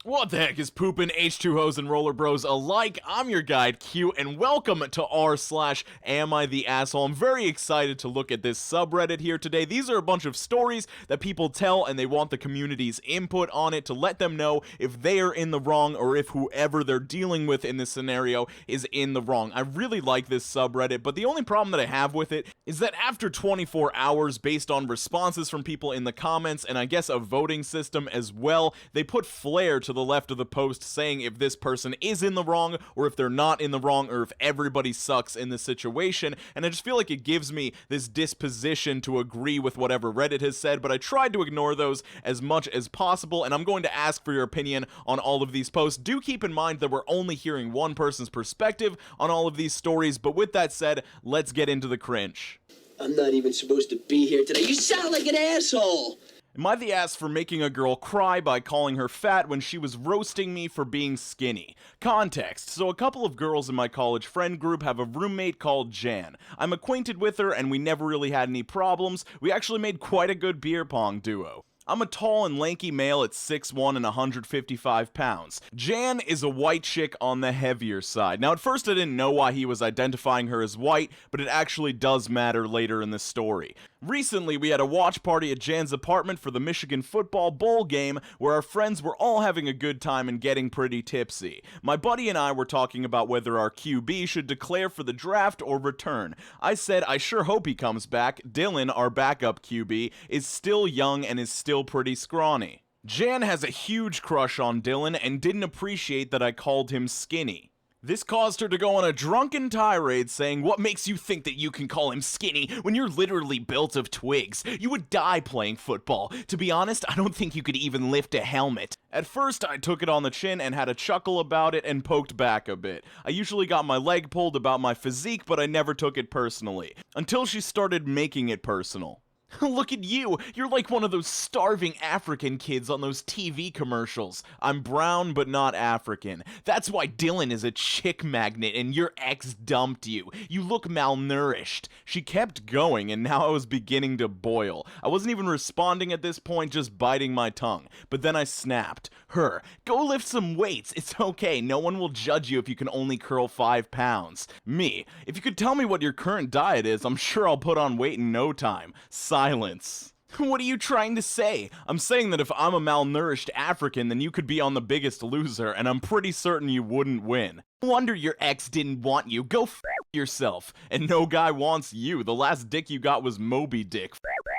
What the heck is poopin' H2Os and roller bros alike? I'm your guide Q, and welcome to r/AmItheAsshole. I'm very excited to look at this subreddit here today. These are a bunch of stories that people tell, and they want the community's input on it to let them know if they are in the wrong or if whoever they're dealing with in this scenario is in the wrong. I really like this subreddit, but the only problem that I have with it is that after 24 hours, based on responses from people in the comments, and I guess a voting system as well, they put flair to the left of the post saying if this person is in the wrong or if they're not in the wrong or if everybody sucks in this situation, and I just feel like it gives me this disposition to agree with whatever Reddit has said, but I tried to ignore those as much as possible, and I'm going to ask for your opinion on all of these posts. Do keep in mind that we're only hearing one person's perspective on all of these stories, but with that said, let's get into the cringe. I'm not even supposed to be here today. You sound like an asshole! Am I the ass for making a girl cry by calling her fat when she was roasting me for being skinny? Context: so a couple of girls in my college friend group have a roommate called Jan. I'm acquainted with her and we never really had any problems. We actually made quite a good beer pong duo. I'm a tall and lanky male at 6'1" and 155 pounds. Jan is a white chick on the heavier side. Now, at first I didn't know why he was identifying her as white, but it actually does matter later in the story. Recently, we had a watch party at Jan's apartment for the Michigan football bowl game, where our friends were all having a good time and getting pretty tipsy. My buddy and I were talking about whether our QB should declare for the draft or return. I said I sure hope he comes back. Dylan, our backup QB, is still young and is still pretty scrawny. Jan has a huge crush on Dylan and didn't appreciate that I called him skinny. This caused her to go on a drunken tirade saying, "What makes you think that you can call him skinny when you're literally built of twigs? You would die playing football. To be honest, I don't think you could even lift a helmet." At first, I took it on the chin and had a chuckle about it and poked back a bit. I usually got my leg pulled about my physique, but I never took it personally. Until she started making it personal. "Look at you, you're like one of those starving African kids on those TV commercials. I'm brown but not African. That's why Dylan is a chick magnet and your ex dumped you. You look malnourished." She kept going and now I was beginning to boil. I wasn't even responding at this point, just biting my tongue. But then I snapped. Her, "Go lift some weights. It's okay. No one will judge you if you can only curl 5 pounds. Me, "If you could tell me what your current diet is, I'm sure I'll put on weight in no time." Silence. "What are you trying to say?" "I'm saying that if I'm a malnourished African, then you could be on The Biggest Loser, and I'm pretty certain you wouldn't win." "No wonder your ex didn't want you. Go f yourself. And no guy wants you. The last dick you got was Moby Dick,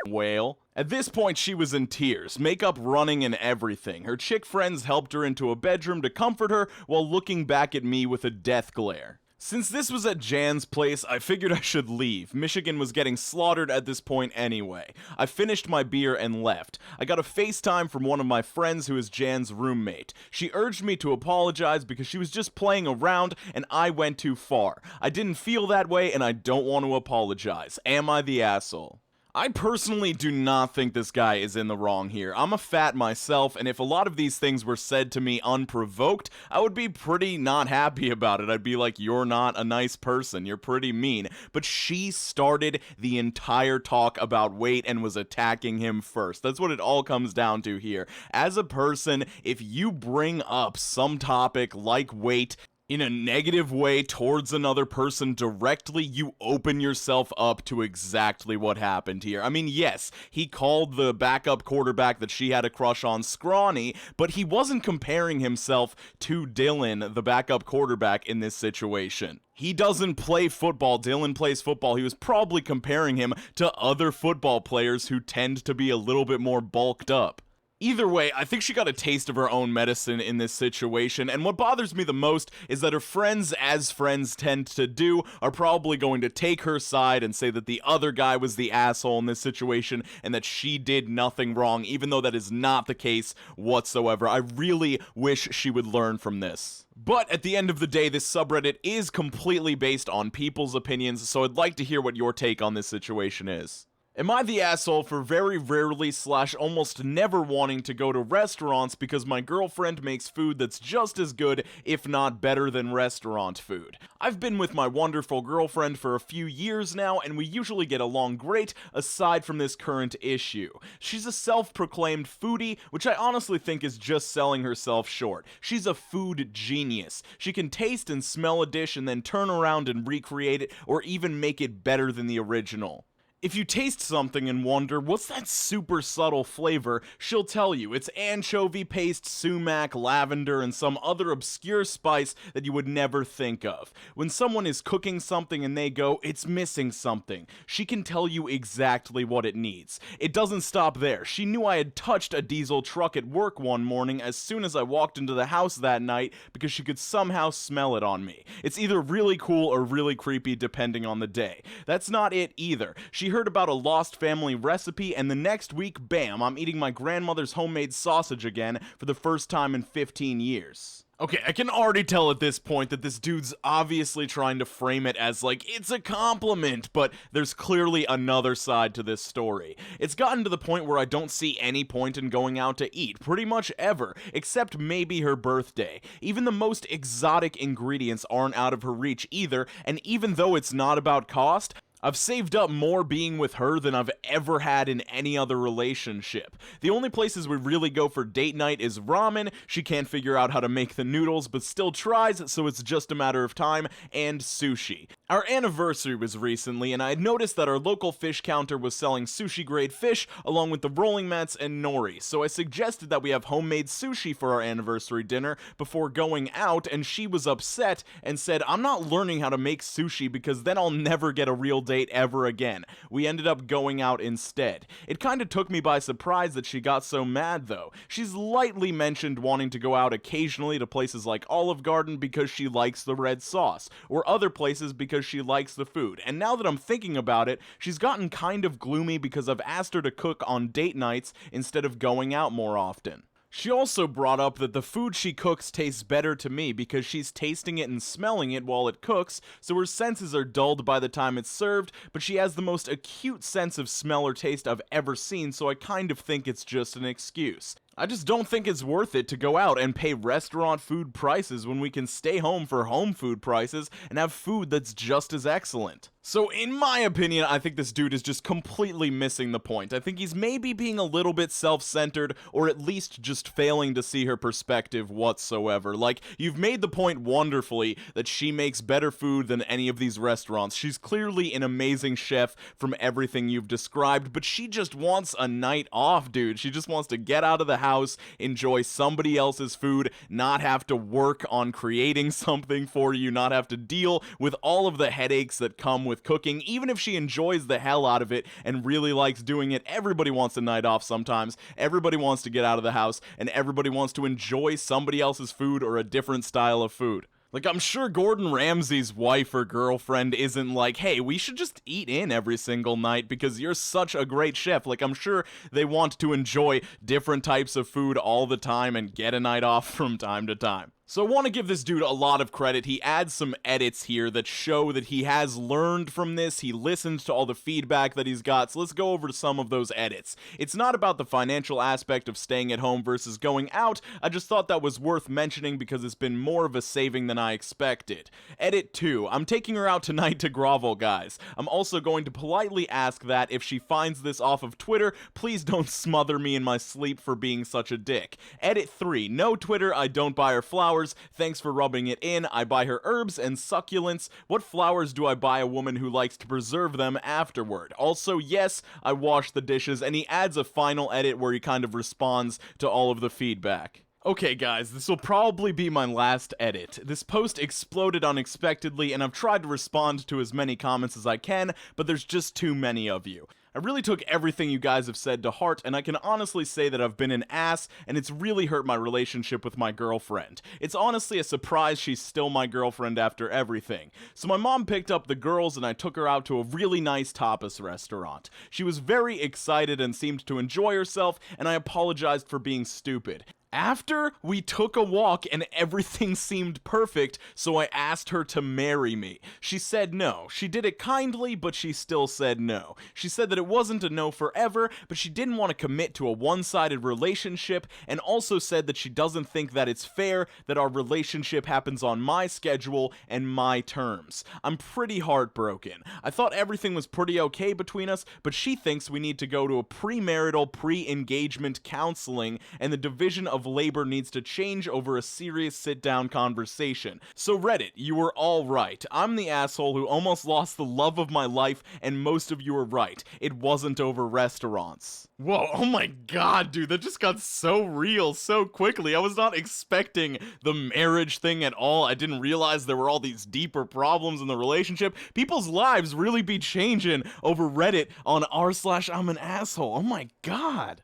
whale." At this point, she was in tears, makeup running and everything. Her chick friends helped her into a bedroom to comfort her while looking back at me with a death glare. Since this was at Jan's place, I figured I should leave. Michigan was getting slaughtered at this point anyway. I finished my beer and left. I got a FaceTime from one of my friends who is Jan's roommate. She urged me to apologize because she was just playing around and I went too far. I didn't feel that way and I don't want to apologize. Am I the asshole? I personally do not think this guy is in the wrong here. I'm a fat myself, and if a lot of these things were said to me unprovoked, I would be pretty not happy about it. I'd be like, "You're not a nice person, you're pretty mean." But she started the entire talk about weight and was attacking him first. That's what it all comes down to here. As a person, if you bring up some topic like weight in a negative way towards another person directly, you open yourself up to exactly what happened here. I mean, yes, he called the backup quarterback that she had a crush on scrawny, but he wasn't comparing himself to Dylan, the backup quarterback, in this situation. He doesn't play football. Dylan plays football. He was probably comparing him to other football players who tend to be a little bit more bulked up. Either way, I think she got a taste of her own medicine in this situation, and what bothers me the most is that her friends, as friends tend to do, are probably going to take her side and say that the other guy was the asshole in this situation and that she did nothing wrong, even though that is not the case whatsoever. I really wish she would learn from this. But at the end of the day, this subreddit is completely based on people's opinions, so I'd like to hear what your take on this situation is. Am I the asshole for very rarely / almost never wanting to go to restaurants because my girlfriend makes food that's just as good, if not better than restaurant food? I've been with my wonderful girlfriend for a few years now, and we usually get along great, aside from this current issue. She's a self-proclaimed foodie, which I honestly think is just selling herself short. She's a food genius. She can taste and smell a dish and then turn around and recreate it, or even make it better than the original. If you taste something and wonder, what's that super subtle flavor, she'll tell you it's anchovy paste, sumac, lavender, and some other obscure spice that you would never think of. When someone is cooking something and they go, it's missing something, she can tell you exactly what it needs. It doesn't stop there. She knew I had touched a diesel truck at work one morning as soon as I walked into the house that night because she could somehow smell it on me. It's either really cool or really creepy depending on the day. That's not it either. She heard about a lost family recipe, and the next week, bam, I'm eating my grandmother's homemade sausage again for the first time in 15 years. Okay, I can already tell at this point that this dude's obviously trying to frame it as like, it's a compliment, but there's clearly another side to this story. It's gotten to the point where I don't see any point in going out to eat, pretty much ever, except maybe her birthday. Even the most exotic ingredients aren't out of her reach either, and even though it's not about cost, I've saved up more being with her than I've ever had in any other relationship. The only places we really go for date night is ramen. She can't figure out how to make the noodles but still tries, so it's just a matter of time, and sushi. Our anniversary was recently, and I had noticed that our local fish counter was selling sushi grade fish along with the rolling mats and nori, so I suggested that we have homemade sushi for our anniversary dinner before going out, and she was upset and said, I'm not learning how to make sushi because then I'll never get a real date ever again. We ended up going out instead. It kinda took me by surprise that she got so mad though. She's lightly mentioned wanting to go out occasionally to places like Olive Garden because she likes the red sauce, or other places because she likes the food. And now that I'm thinking about it, she's gotten kind of gloomy because I've asked her to cook on date nights instead of going out more often. She also brought up that the food she cooks tastes better to me because she's tasting it and smelling it while it cooks, so her senses are dulled by the time it's served, but she has the most acute sense of smell or taste I've ever seen, so I kind of think it's just an excuse. I just don't think it's worth it to go out and pay restaurant food prices when we can stay home for home food prices and have food that's just as excellent. So in my opinion, I think this dude is just completely missing the point. I think he's maybe being a little bit self-centered, or at least just failing to see her perspective whatsoever. Like, you've made the point wonderfully that she makes better food than any of these restaurants. She's clearly an amazing chef from everything you've described, but she just wants a night off, dude. She just wants to get out of the house, enjoy somebody else's food, not have to work on creating something for you, not have to deal with all of the headaches that come with cooking. Even if she enjoys the hell out of it and really likes doing it, everybody wants a night off sometimes. Everybody wants to get out of the house, and everybody wants to enjoy somebody else's food or a different style of food. Like, I'm sure Gordon Ramsay's wife or girlfriend isn't like, hey, we should just eat in every single night because you're such a great chef. Like, I'm sure they want to enjoy different types of food all the time and get a night off from time to time. So I want to give this dude a lot of credit. He adds some edits here that show that he has learned from this. He listens to all the feedback that he's got. So let's go over to some of those edits. It's not about the financial aspect of staying at home versus going out. I just thought that was worth mentioning because it's been more of a saving than I expected. Edit 2. I'm taking her out tonight to grovel, guys. I'm also going to politely ask that if she finds this off of Twitter, please don't smother me in my sleep for being such a dick. Edit 3. No Twitter, I don't buy her flowers. Thanks for rubbing it in. I buy her herbs and succulents. What flowers do I buy a woman who likes to preserve them afterward? Also, yes, I wash the dishes, and he adds a final edit where he kind of responds to all of the feedback. Okay guys, this will probably be my last edit. This post exploded unexpectedly, and I've tried to respond to as many comments as I can, but there's just too many of you. I really took everything you guys have said to heart, and I can honestly say that I've been an ass, and it's really hurt my relationship with my girlfriend. It's honestly a surprise she's still my girlfriend after everything. So my mom picked up the girls, and I took her out to a really nice tapas restaurant. She was very excited and seemed to enjoy herself, and I apologized for being stupid. After we took a walk and everything seemed perfect, so I asked her to marry me. She said no. She did it kindly, but she still said no. She said that it wasn't a no forever, but she didn't want to commit to a one-sided relationship, and also said that she doesn't think that it's fair that our relationship happens on my schedule and my terms. I'm pretty heartbroken. I thought everything was pretty okay between us, but she thinks we need to go to a premarital, pre-engagement counseling, and the division of labor needs to change over a serious sit-down conversation. So Reddit, you were all right. I'm the asshole who almost lost the love of my life, and most of you were right. It wasn't over restaurants. Whoa, oh my god, dude, that just got so real so quickly. I was not expecting the marriage thing at all. I didn't realize there were all these deeper problems in the relationship. People's lives really be changing over Reddit on r/I'm an asshole. Oh my god.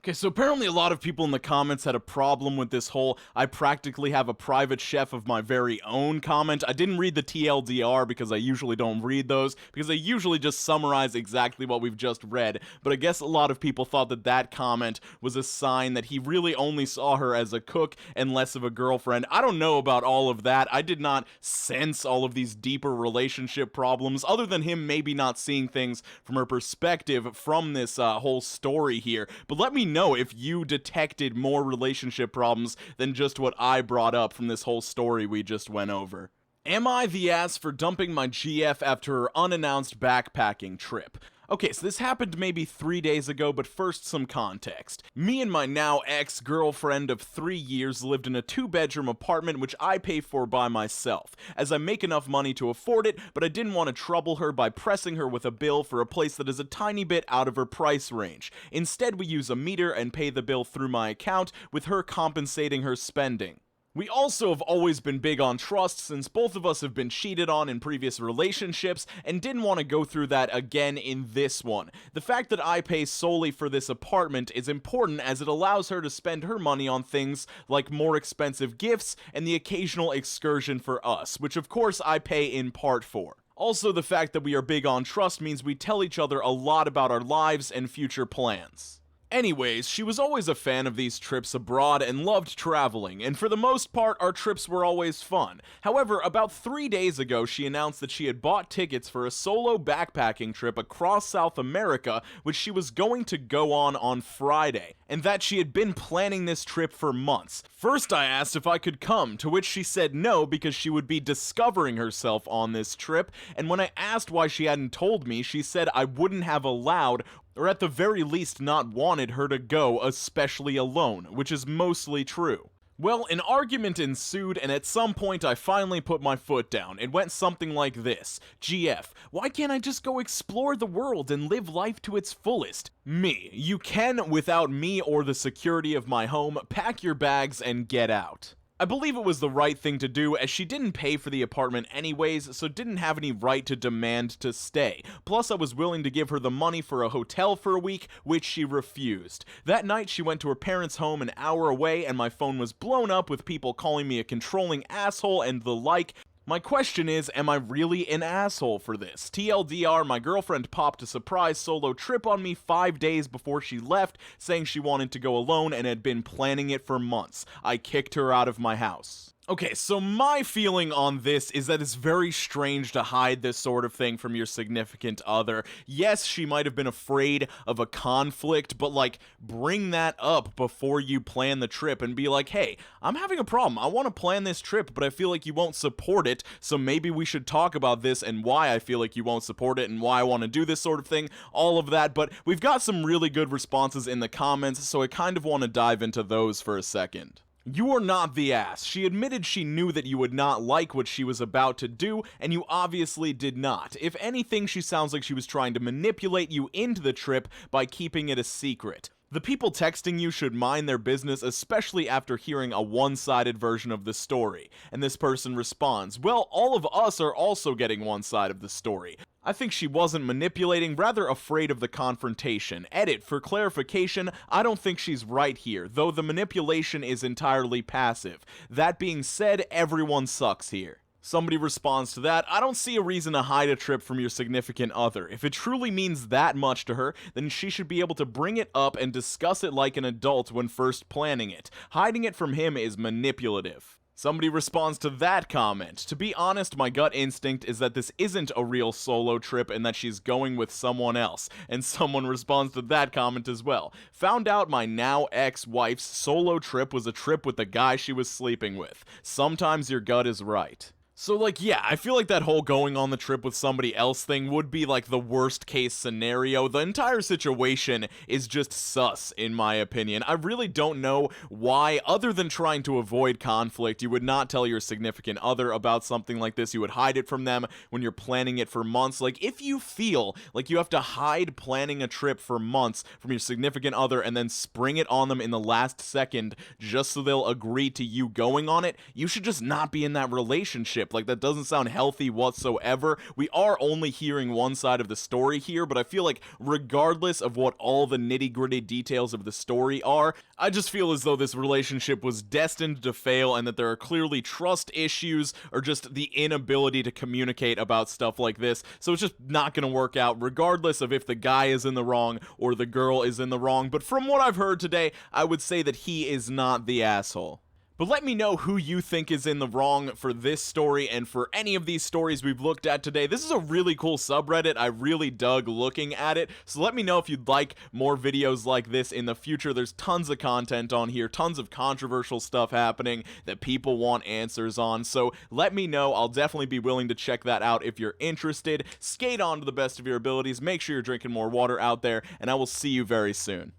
Okay, so apparently a lot of people in the comments had a problem with this whole I practically have a private chef of my very own comment. I didn't read the TLDR because I usually don't read those, because they usually just summarize exactly what we've just read, but I guess a lot of people thought that that comment was a sign that he really only saw her as a cook and less of a girlfriend. I don't know about all of that. I did not sense all of these deeper relationship problems, other than him maybe not seeing things from her perspective from this whole story here. But let me know if you detected more relationship problems than just what I brought up from this whole story we just went over. Am I the ass for dumping my GF after her unannounced backpacking trip? Okay, so this happened maybe 3 days ago, but first some context. Me and my now ex-girlfriend of 3 years lived in a 2-bedroom apartment which I pay for by myself, as I make enough money to afford it, but I didn't want to trouble her by pressing her with a bill for a place that is a tiny bit out of her price range. Instead, we use a meter and pay the bill through my account, with her compensating her spending. We also have always been big on trust, since both of us have been cheated on in previous relationships and didn't want to go through that again in this one. The fact that I pay solely for this apartment is important, as it allows her to spend her money on things like more expensive gifts and the occasional excursion for us, which of course I pay in part for. Also, the fact that we are big on trust means we tell each other a lot about our lives and future plans. Anyways, she was always a fan of these trips abroad and loved traveling, and for the most part, our trips were always fun. However, about 3 days ago, she announced that she had bought tickets for a solo backpacking trip across South America, which she was going to go on Friday, and that she had been planning this trip for months. First, I asked if I could come, to which she said no because she would be discovering herself on this trip, and when I asked why she hadn't told me, she said I wouldn't have allowed, or at the very least not wanted her to go, especially alone, which is mostly true. Well, an argument ensued, and at some point I finally put my foot down. It went something like this: GF, why can't I just go explore the world and live life to its fullest? Me, you can, without me or the security of my home, pack your bags and get out. I believe it was the right thing to do, as she didn't pay for the apartment anyways, so didn't have any right to demand to stay. Plus, I was willing to give her the money for a hotel for a week, which she refused. That night, she went to her parents' home an hour away, and my phone was blown up with people calling me a controlling asshole and the like. My question is, am I really an asshole for this? TLDR, my girlfriend popped a surprise solo trip on me 5 days before she left, saying she wanted to go alone and had been planning it for months. I kicked her out of my house. Okay, so my feeling on this is that it's very strange to hide this sort of thing from your significant other. Yes, she might have been afraid of a conflict, but like, bring that up before you plan the trip and be like, hey, I'm having a problem. I want to plan this trip, but I feel like you won't support it, so maybe we should talk about this and why I feel like you won't support it and why I want to do this sort of thing, all of that. But we've got some really good responses in the comments, so I kind of want to dive into those for a second. You are not the ass. She admitted she knew that you would not like what she was about to do, and you obviously did not. If anything, she sounds like she was trying to manipulate you into the trip by keeping it a secret. The people texting you should mind their business, especially after hearing a one-sided version of the story. And this person responds, well, all of us are also getting one side of the story. I think she wasn't manipulating, rather afraid of the confrontation. Edit, for clarification, I don't think she's right here, though the manipulation is entirely passive. That being said, everyone sucks here. Somebody responds to that, I don't see a reason to hide a trip from your significant other. If it truly means that much to her, then she should be able to bring it up and discuss it like an adult when first planning it. Hiding it from him is manipulative. Somebody responds to that comment. To be honest, my gut instinct is that this isn't a real solo trip and that she's going with someone else. And someone responds to that comment as well. Found out my now ex-wife's solo trip was a trip with the guy she was sleeping with. Sometimes your gut is right. So, like, yeah, I feel like that whole going on the trip with somebody else thing would be, like, the worst case scenario. The entire situation is just sus, in my opinion. I really don't know why, other than trying to avoid conflict, you would not tell your significant other about something like this. You would hide it from them when you're planning it for months. Like, if you feel like you have to hide planning a trip for months from your significant other and then spring it on them in the last second just so they'll agree to you going on it, you should just not be in that relationship. Like, that doesn't sound healthy whatsoever. We are only hearing one side of the story here, but I feel like regardless of what all the nitty-gritty details of the story are, I just feel as though this relationship was destined to fail and that there are clearly trust issues or just the inability to communicate about stuff like this. So it's just not going to work out regardless of if the guy is in the wrong or the girl is in the wrong. But from what I've heard today, I would say that he is not the asshole. But let me know who you think is in the wrong for this story and for any of these stories we've looked at today. This is a really cool subreddit. I really dug looking at it. So let me know if you'd like more videos like this in the future. There's tons of content on here, tons of controversial stuff happening that people want answers on. So let me know. I'll definitely be willing to check that out if you're interested. Skate on to the best of your abilities. Make sure you're drinking more water out there, and I will see you very soon.